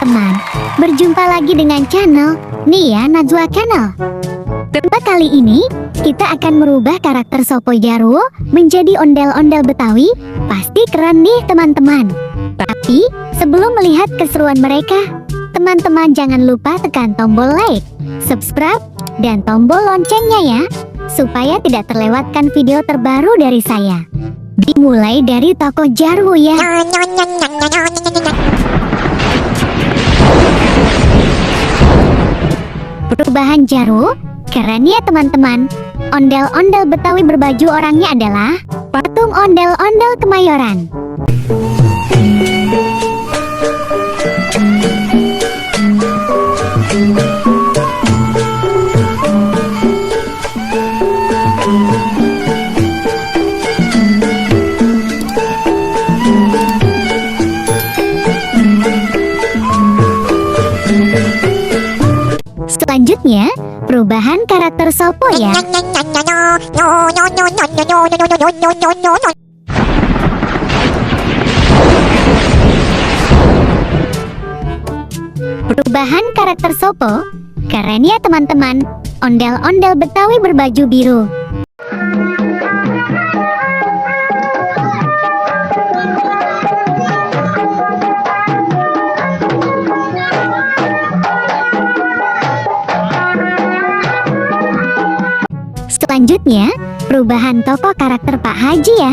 teman-teman, berjumpa lagi dengan channel Nia Najwa Channel. Kali ini kita akan merubah karakter Sopo Jarwo menjadi ondel-ondel Betawi. Pasti keren nih teman-teman. Tapi sebelum melihat keseruan mereka, teman-teman jangan lupa tekan tombol like, subscribe, dan tombol loncengnya ya, supaya tidak terlewatkan video terbaru dari saya. Dimulai dari tokoh Jarwo ya. Perubahan Jarwo keren ya teman-teman. Ondel-ondel Betawi berbaju orangnya adalah patung ondel-ondel Kemayoran. Selanjutnya, perubahan karakter Sopo ya. Perubahan karakter Sopo keren ya teman-teman. Ondel-ondel Betawi berbaju biru. Selanjutnya, perubahan tokoh karakter Pak Haji ya.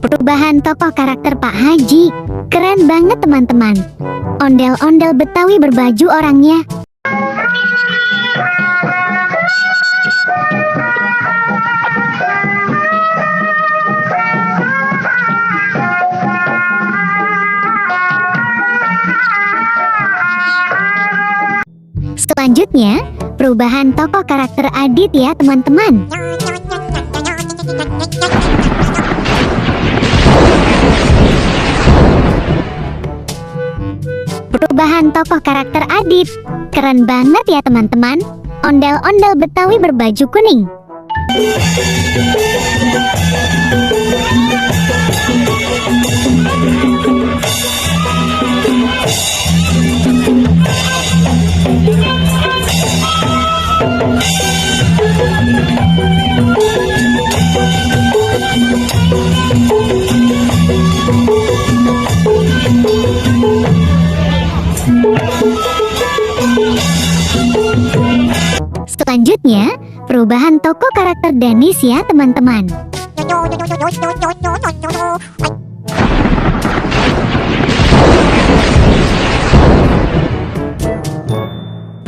Perubahan tokoh karakter Pak Haji keren banget teman-teman. Ondel-ondel Betawi berbaju orangnya. Selanjutnya, perubahan tokoh karakter Adit ya teman-teman. Perubahan tokoh karakter Adit keren banget ya teman-teman. Ondel-ondel Betawi berbaju kuning. Selanjutnya, perubahan tokoh karakter Danis ya teman-teman.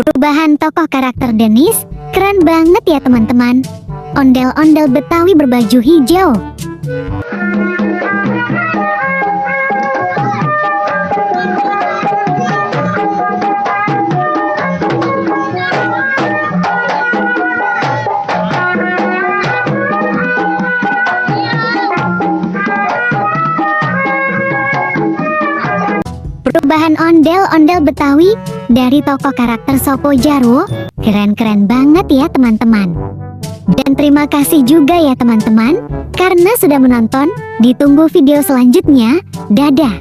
Perubahan tokoh karakter Danis keren banget ya teman-teman. Ondel-ondel Betawi berbaju hijau. Perubahan ondel-ondel Betawi dari tokoh karakter Sopo Jarwo keren-keren banget ya teman-teman. Dan terima kasih juga ya teman-teman karena sudah menonton. Ditunggu video selanjutnya. Dadah.